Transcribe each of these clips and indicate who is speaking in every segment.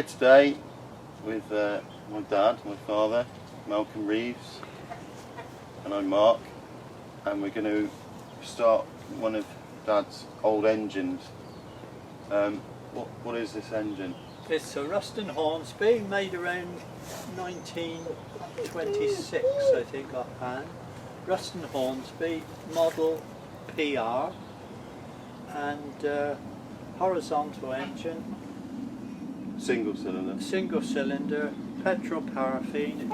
Speaker 1: today with my dad, my father, Malcolm Reeves, and I'm Mark, and we're going to start one of Dad's old engines. What is this engine?
Speaker 2: It's a Ruston Hornsby, made around 1926, I think, offhand. Ruston Hornsby, model PR, and horizontal engine.
Speaker 1: Single cylinder.
Speaker 2: Single cylinder, petrol paraffin.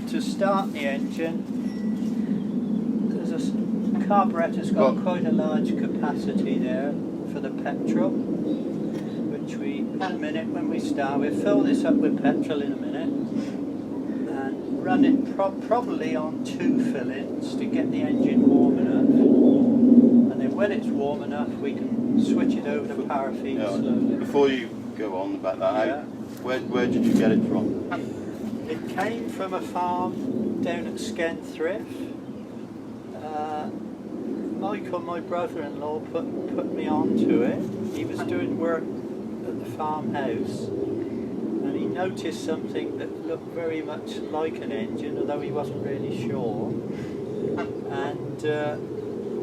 Speaker 2: To start the engine, there's a carburettor's got quite a large capacity there for the petrol, which we, in a minute when we start, we'll fill this up with petrol in a minute and run it probably on 2 fill-ins to get the engine warm enough, and then when it's warm enough we can switch it over to paraffin slowly.
Speaker 1: Before you go on about that, where did you get it from?
Speaker 2: It came from a farm down at Skenthrift. Michael, my brother-in-law, put me onto it. He was doing work at the farmhouse and he noticed something that looked very much like an engine, although he wasn't really sure. And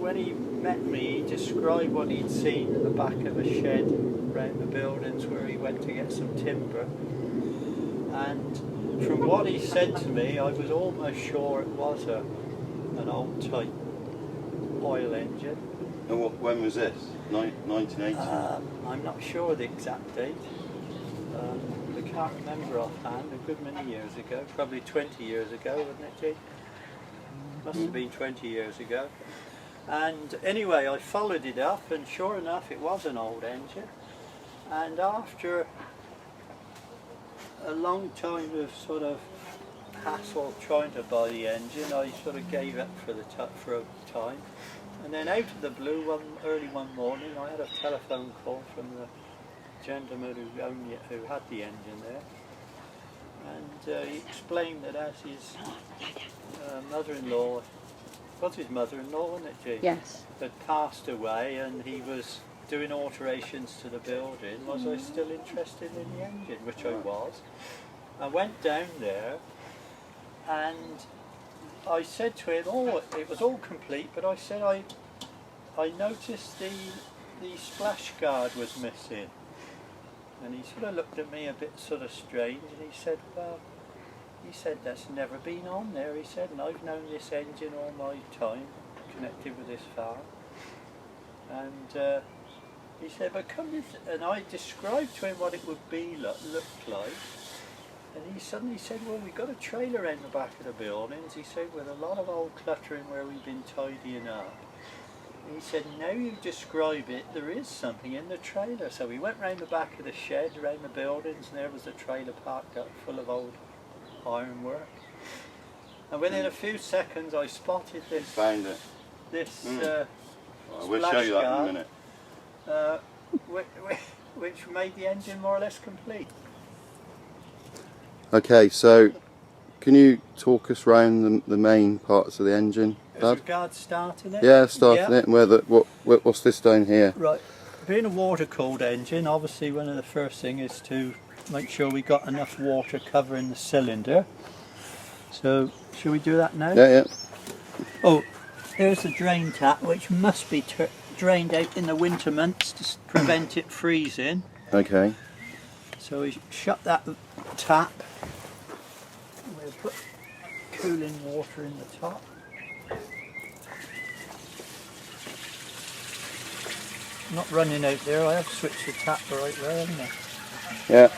Speaker 2: when he met me, he described what he'd seen at the back of a shed around the buildings where he went to get some timber. And from what he said to me, I was almost sure it was an old type oil engine.
Speaker 1: And when was this? 1980?
Speaker 2: I'm not sure the exact date. I can't remember offhand. A good many years ago, probably 20 years ago, wouldn't it, Jake? Must have been 20 years ago. And anyway, I followed it up, and sure enough, it was an old engine. And after a long time of sort of hassle trying to buy the engine, I sort of gave up for a time. And then out of the blue, early one morning, I had a telephone call from the gentleman who had the engine there, and he explained that as his mother-in-law, was his mother-in-law, wasn't it, Jean?
Speaker 3: Yes.
Speaker 2: Had passed away, and he was doing alterations to the building. Was I still interested in the engine? Which I was. I went down there, and I said to him, it was all complete, but I said I noticed the splash guard was missing. And he sort of looked at me a bit sort of strange, and he said, well, that's never been on there, he said, and I've known this engine all my time, connected with this farm. And he said, but come this, and I described to him what it would look like. And he suddenly said, well, we've got a trailer in the back of the buildings, he said, with a lot of old cluttering where we've been tidying up. And he said, now you describe it, there is something in the trailer. So we went round the back of the shed, around the buildings, and there was a trailer parked up full of old ironwork. And within a few seconds I spotted this.
Speaker 1: Found it.
Speaker 2: This
Speaker 1: we'll show you that in a minute.
Speaker 2: Which made the engine more or less complete.
Speaker 1: Okay, so can you talk us round the main parts of the engine, Dad?
Speaker 2: As regards starting it?
Speaker 1: Yeah, starting it, and what's this down here?
Speaker 2: Right, being a water-cooled engine, obviously one of the first things is to make sure we got enough water covering the cylinder. So, shall we do that now?
Speaker 1: Yeah.
Speaker 2: Oh, here's the drain tap, which must be drained out in the winter months to prevent it freezing.
Speaker 1: Okay.
Speaker 2: So we shut that tap. We'll put cooling water in the top. Not running out there, I have switched the tap the right way, haven't I?
Speaker 1: Yeah.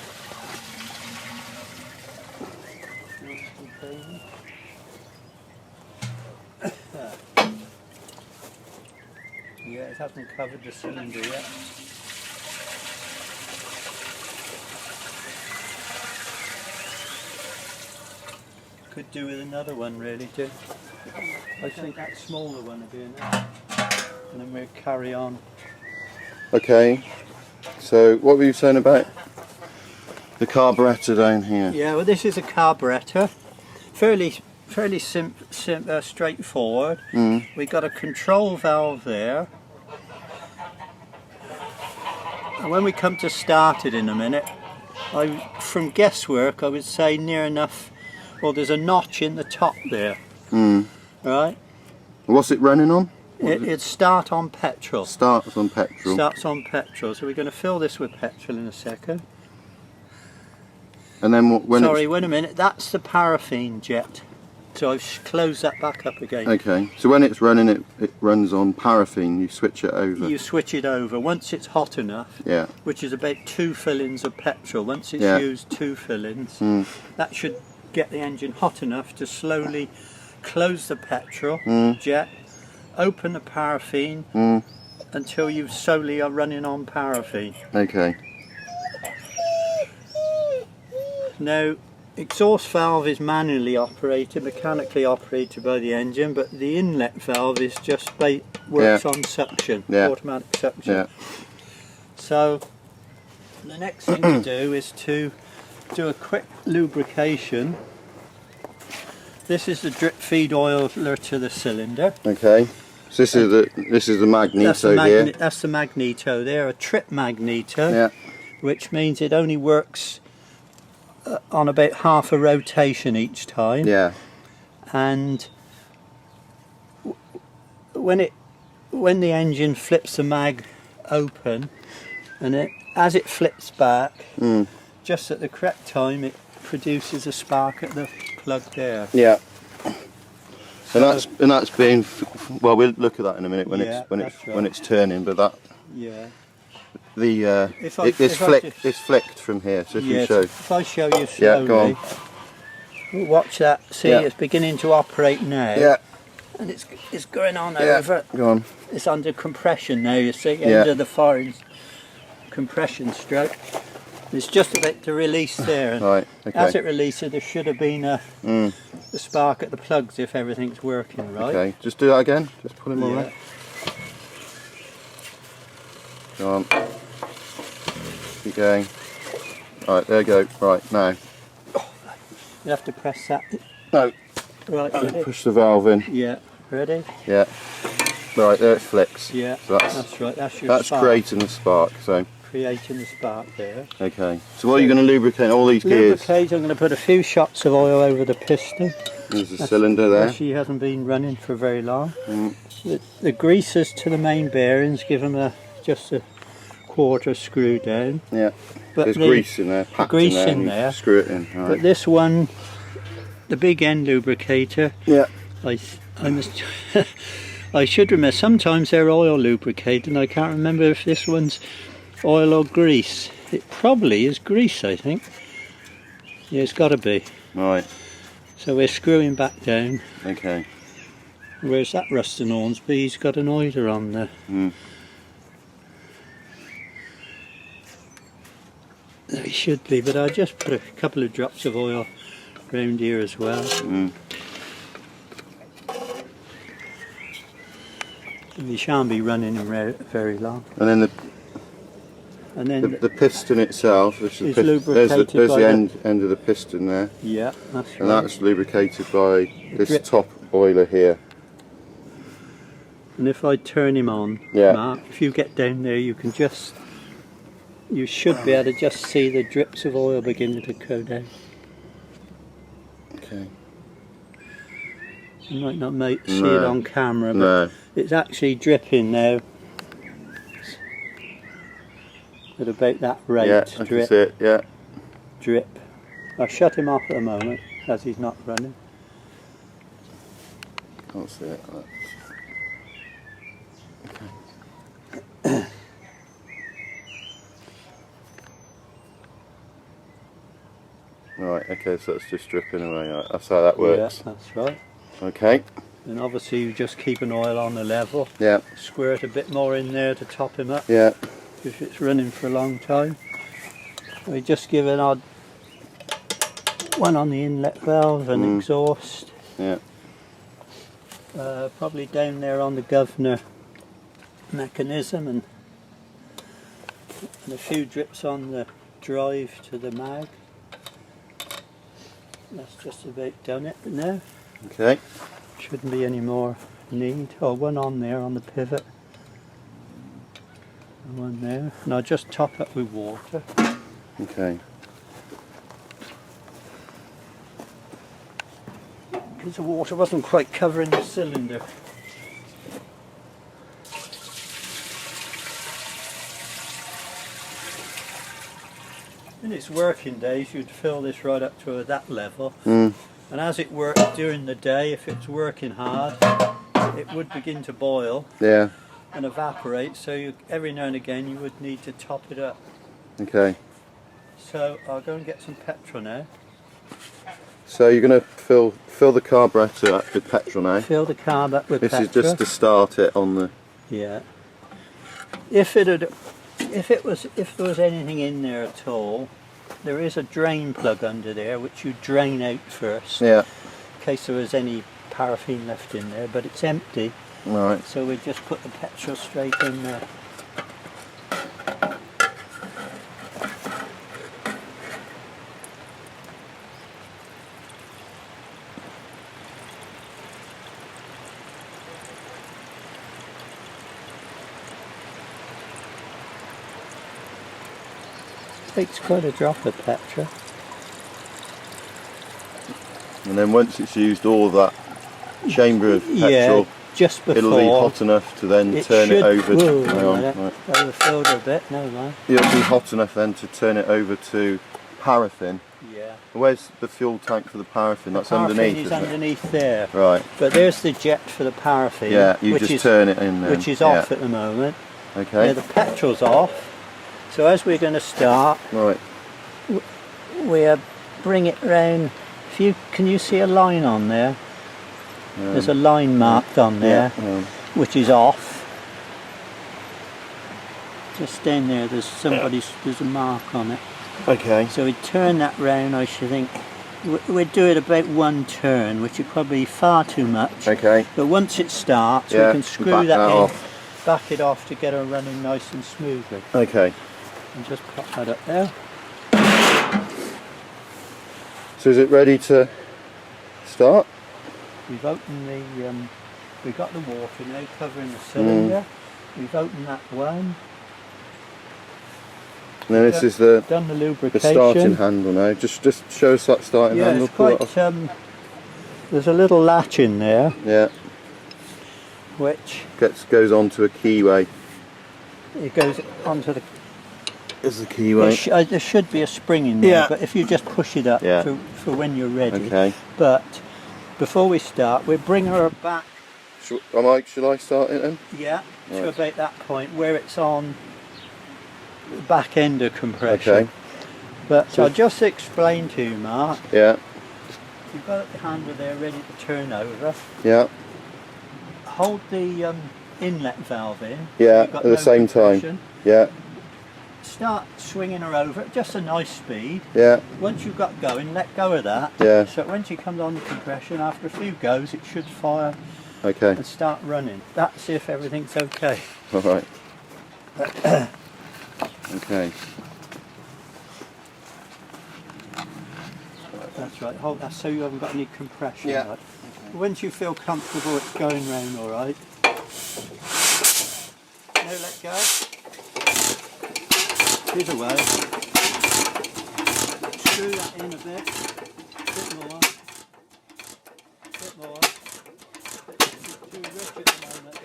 Speaker 2: Yeah, it hasn't covered the cylinder yet. Could do with another one really too. I think that smaller one will be enough. And then we'll carry on.
Speaker 1: Okay, so what were you saying about the carburettor down here?
Speaker 2: Yeah, well this is a carburettor. Fairly straightforward. We've got a control valve there. And when we come to start it in a minute, from guesswork, I would say near enough. Well, there's a notch in the top there. Right?
Speaker 1: What's it running on?
Speaker 2: It starts on petrol.
Speaker 1: Starts on petrol.
Speaker 2: Starts on petrol. So we're going to fill this with petrol in a second.
Speaker 1: And then when
Speaker 2: Sorry, wait a minute. That's the paraffin jet. So I've closed that back up again.
Speaker 1: Okay. So when it's running, it runs on paraffin. You switch it over.
Speaker 2: You switch it over. Once it's hot enough,
Speaker 1: Yeah.
Speaker 2: which is about 2 fillings of petrol. Once it's
Speaker 1: Yeah.
Speaker 2: used 2 fillings, that should get the engine hot enough to slowly close the petrol jet, open the paraffin until you solely are running on paraffin.
Speaker 1: Okay.
Speaker 2: Now, exhaust valve is manually operated, mechanically operated by the engine, but the inlet valve is just works on suction, automatic suction.
Speaker 1: Yeah.
Speaker 2: So the next thing to do is to do a quick lubrication. This is the drip feed oiler to the cylinder.
Speaker 1: Okay. So this is the magneto here.
Speaker 2: That's the magneto there, a trip magneto,
Speaker 1: Yeah.
Speaker 2: which means it only works on about half a rotation each time.
Speaker 1: Yeah.
Speaker 2: And when the engine flips the mag open, and as it flips back, just at the correct time, it produces a spark at the plug there.
Speaker 1: Yeah. And that's being well. We'll look at that in a minute when it's turning. But that it's flicked from here. So if you show.
Speaker 2: If I show you slowly,
Speaker 1: yeah, go on.
Speaker 2: Watch that. See, it's beginning to operate now.
Speaker 1: Yeah.
Speaker 2: And it's going on over.
Speaker 1: Go on.
Speaker 2: It's under compression now. You see, under the foreign compression stroke. It's just about to release there. And
Speaker 1: right. Okay.
Speaker 2: as it releases, there should have been a spark at the plugs if everything's working right.
Speaker 1: Okay. Just do that again. Just put them on there. Go on. Keep going. Right. There you go. Right now.
Speaker 2: You have to press that.
Speaker 1: No.
Speaker 2: Right. Ready?
Speaker 1: Push the valve in.
Speaker 2: Yeah. Ready?
Speaker 1: Yeah. Right. There it flicks.
Speaker 2: Yeah.
Speaker 1: So
Speaker 2: that's right.
Speaker 1: That's
Speaker 2: spark.
Speaker 1: creating the spark. So.
Speaker 2: Creating the spark there.
Speaker 1: Okay. So what are you going to lubricate all these gears?
Speaker 2: Lubricate, I'm going to put a few shots of oil over the piston.
Speaker 1: There's the cylinder there.
Speaker 2: She hasn't been running for very long. The greases to the main bearings give them just a quarter screw down.
Speaker 1: Yeah.
Speaker 2: But
Speaker 1: there's grease in there.
Speaker 2: Grease in there.
Speaker 1: Screw it in. Right.
Speaker 2: But this one, the big end lubricator.
Speaker 1: Yeah.
Speaker 2: I must. I should remember. Sometimes they're oil lubricated, and I can't remember if this one's oil or grease. It probably is grease, I think. Yeah, it's got to be.
Speaker 1: Right.
Speaker 2: So we're screwing back down.
Speaker 1: Okay.
Speaker 2: Where's that Ruston Hornsby? He's got an oiler on there. There he should be, but I just put a couple of drops of oil around here as well. He shan't be running very long.
Speaker 1: And then the piston itself,
Speaker 2: is lubricated.
Speaker 1: There's the end of the piston there.
Speaker 2: Yeah, that's right.
Speaker 1: And that's lubricated by this top oiler here.
Speaker 2: And if I turn him on, Mark, if you get down there, you should be able to just see the drips of oil beginning to go down.
Speaker 1: Okay.
Speaker 2: You might not see it on camera, but
Speaker 1: no.
Speaker 2: It's actually dripping now. At about that rate,
Speaker 1: I can see it,
Speaker 2: drip. I'll shut him off at the moment as he's not running.
Speaker 1: Can't see it. Right, okay, so it's just dripping away. Right, that's how that works.
Speaker 2: Yeah, that's right.
Speaker 1: Okay.
Speaker 2: And obviously you just keep an oil on the level.
Speaker 1: Yeah.
Speaker 2: Squirt a bit more in there to top him up.
Speaker 1: Yeah.
Speaker 2: If it's running for a long time. We just give an odd one on the inlet valve and exhaust.
Speaker 1: Yeah.
Speaker 2: Probably down there on the governor mechanism and a few drips on the drive to the mag. That's just about done it now.
Speaker 1: Okay.
Speaker 2: Shouldn't be any more need. Oh, one on there on the pivot. And one there. And I'll just top up with water.
Speaker 1: Okay.
Speaker 2: because the water wasn't quite covering the cylinder. In its working days, you'd fill this right up to that level, and as it worked during the day, if it's working hard, it would begin to boil and evaporate, so every now and again you would need to top it up.
Speaker 1: Okay.
Speaker 2: So I'll go and get some petrol now.
Speaker 1: So you're going to fill the carburettor up with petrol now?
Speaker 2: Fill the carb up with petrol.
Speaker 1: This is just to start it on the...
Speaker 2: Yeah. If there was anything in there at all, there is a drain plug under there which you drain out first.
Speaker 1: Yeah.
Speaker 2: In case there was any paraffin left in there, but it's empty.
Speaker 1: Right.
Speaker 2: So we just put the petrol straight in there. Takes quite a drop of petrol.
Speaker 1: And then once it's used all that chamber of petrol,
Speaker 2: just before,
Speaker 1: it'll be hot enough to then turn it over to... Hang on, right.
Speaker 2: Overfilled a bit, no mind.
Speaker 1: It'll be hot enough then to turn it over to paraffin.
Speaker 2: Yeah.
Speaker 1: Where's the fuel tank for the paraffin? That's
Speaker 2: paraffin
Speaker 1: underneath,
Speaker 2: is
Speaker 1: isn't
Speaker 2: underneath there.
Speaker 1: Right.
Speaker 2: But there's the jet for the paraffin.
Speaker 1: Yeah, you just turn it in there.
Speaker 2: Which is off at the moment.
Speaker 1: Okay.
Speaker 2: Yeah, the petrol's off. So as we're going to start,
Speaker 1: right,
Speaker 2: we bring it round. Can you see a line on there? There's a line marked on there, which is off. Just down there, there's a mark on it.
Speaker 1: Okay.
Speaker 2: So we turn that round. I should think we'd do it about one turn, which would probably be far too much.
Speaker 1: Okay.
Speaker 2: But once it starts, we can screw that in,
Speaker 1: off.
Speaker 2: back it off to get her running nice and smoothly.
Speaker 1: Okay.
Speaker 2: And just pop that up there.
Speaker 1: So is it ready to start?
Speaker 2: We've opened the, we've got the water now covering the cylinder. We've opened that one.
Speaker 1: And then this is the
Speaker 2: done the lubrication.
Speaker 1: The starting handle now. Just show us that starting handle.
Speaker 2: Yeah, it's quite. There's a little latch in there.
Speaker 1: Yeah.
Speaker 2: Which
Speaker 1: goes onto a keyway.
Speaker 2: It goes onto the.
Speaker 1: Is the keyway?
Speaker 2: There should be a spring in there, but if you just push it up for when you're ready.
Speaker 1: Okay.
Speaker 2: But before we start, we bring her back.
Speaker 1: Shall I start it then?
Speaker 2: Yeah, to about that point where it's on the back end of compression.
Speaker 1: Okay.
Speaker 2: But so I'll just explain to you, Mark.
Speaker 1: Yeah.
Speaker 2: You've got the handle there ready to turn over.
Speaker 1: Yeah.
Speaker 2: Hold the inlet valve in.
Speaker 1: Yeah, at the same time. Yeah.
Speaker 2: Start swinging her over at just a nice speed.
Speaker 1: Yeah.
Speaker 2: Once you've got going, let go of that.
Speaker 1: Yeah.
Speaker 2: So when she comes on the compression, after a few goes, it should fire.
Speaker 1: Okay.
Speaker 2: And start running. That's if everything's okay.
Speaker 1: All right. Okay.
Speaker 2: That's right. Hold that so you haven't got any compression.
Speaker 1: Yeah.
Speaker 2: Right?
Speaker 1: Okay.
Speaker 2: Once you feel comfortable, it's going round all right. Now let go. Here's a way. Screw that in a bit. Bit more. Bit more. It's too rich at the moment.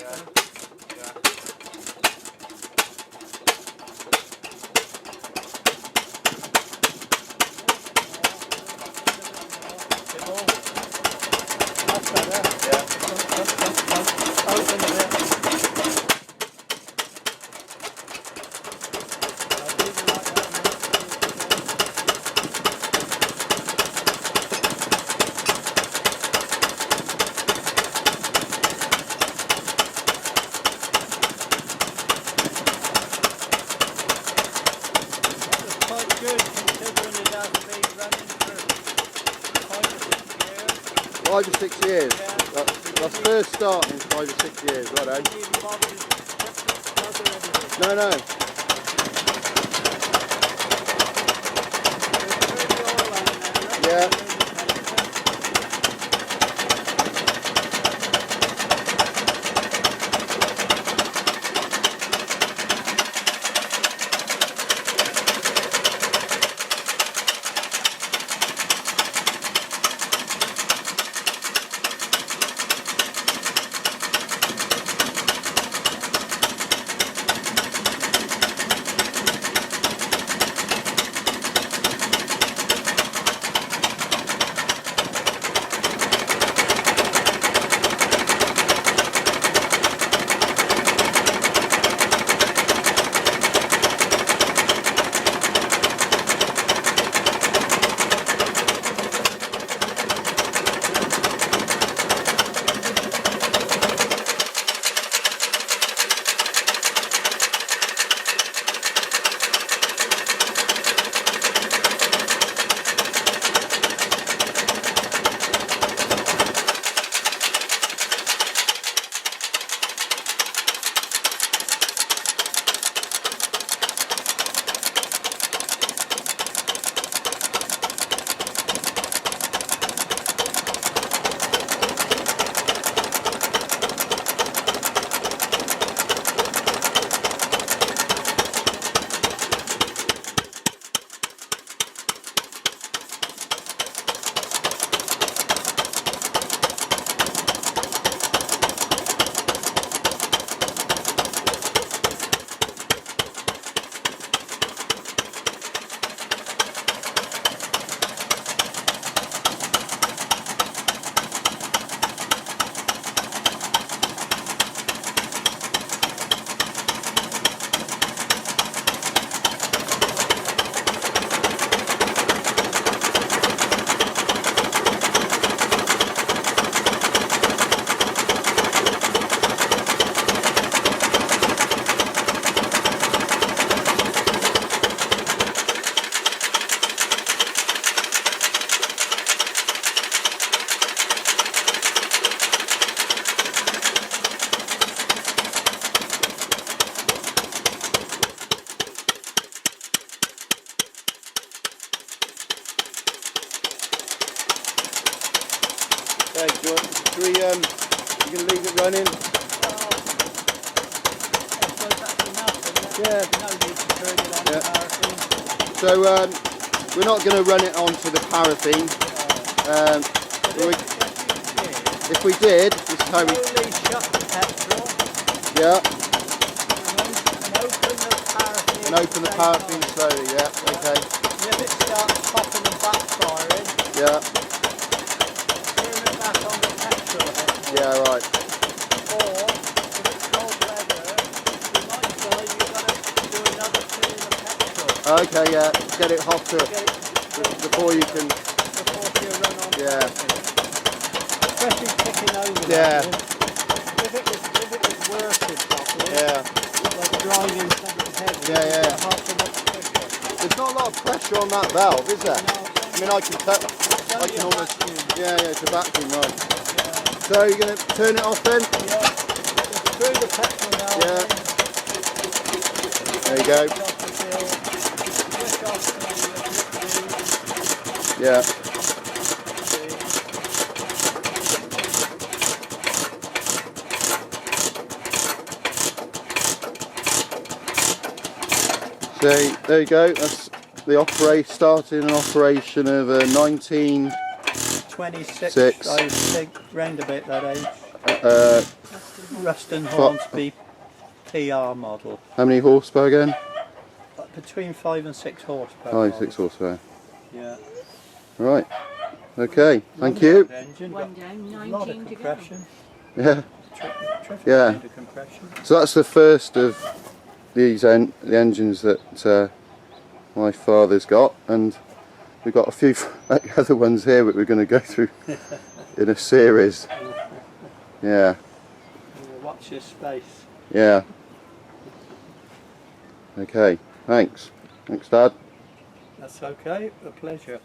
Speaker 2: That's better. Yeah. Open a bit. Good, considering it has been running for 5 or 6 years.
Speaker 1: 5 or 6 years?
Speaker 2: Yeah.
Speaker 1: That's first start in 5 or 6 years, right? No, no. Yeah. Okay, do you can leave it running?
Speaker 2: I suppose that's enough, isn't it?
Speaker 1: Yeah.
Speaker 2: No need to turn it on
Speaker 1: Yeah.
Speaker 2: paraffin.
Speaker 1: So we're not going to run it onto the paraffin. If we did, this is how we...
Speaker 2: Slowly shut the petrol
Speaker 1: Yeah,
Speaker 2: and open the paraffin.
Speaker 1: and open the paraffin slowly, yeah, okay.
Speaker 2: And if it starts popping and backfiring,
Speaker 1: Yeah,
Speaker 2: turn it back on the petrol head.
Speaker 1: yeah, right.
Speaker 2: Or, if it's cold weather, you might find you've got to do another fill of petrol.
Speaker 1: Okay, yeah, get it hotter
Speaker 2: Get it
Speaker 1: before you can...
Speaker 2: before you run on
Speaker 1: Yeah.
Speaker 2: paraffin. Especially ticking over
Speaker 1: Yeah.
Speaker 2: that. If it was working properly,
Speaker 1: Yeah,
Speaker 2: like driving something heavy,
Speaker 1: Yeah, yeah.
Speaker 2: it's half a much quicker.
Speaker 1: there's not a lot of pressure on that valve, is there?
Speaker 2: No,
Speaker 1: I mean, I can tell... I
Speaker 2: only
Speaker 1: can
Speaker 2: a
Speaker 1: almost...
Speaker 2: vacuum.
Speaker 1: Yeah, it's a vacuum, right. So you're going to turn it off then?
Speaker 2: Yeah. Just through the petrol now.
Speaker 1: Yeah.
Speaker 2: Then.
Speaker 1: There you go.
Speaker 2: Switch off the fill. Switch off the
Speaker 1: Yeah. So there you go, that's the starting an operation of a
Speaker 2: 26,
Speaker 1: Six.
Speaker 2: I think, round about that age. Ruston
Speaker 1: What?
Speaker 2: Hornsby PR model.
Speaker 1: how many horsepower again?
Speaker 2: Between 5 and 6 horsepower.
Speaker 1: 5,
Speaker 2: model.
Speaker 1: 6 horsepower.
Speaker 2: Yeah.
Speaker 1: Right, okay, thank you.
Speaker 2: Engine,
Speaker 3: One
Speaker 2: got
Speaker 3: down,
Speaker 2: a lot of
Speaker 3: 19 to go.
Speaker 2: compression.
Speaker 1: Yeah,
Speaker 2: Terrific
Speaker 1: Yeah.
Speaker 2: amount of compression.
Speaker 1: so that's the first of these the engines that my father's got, and we've got a few other ones here that we're going to go through in a series. Yeah,
Speaker 2: Watch your space.
Speaker 1: yeah. Okay, thanks. Thanks, Dad.
Speaker 2: That's okay, a pleasure.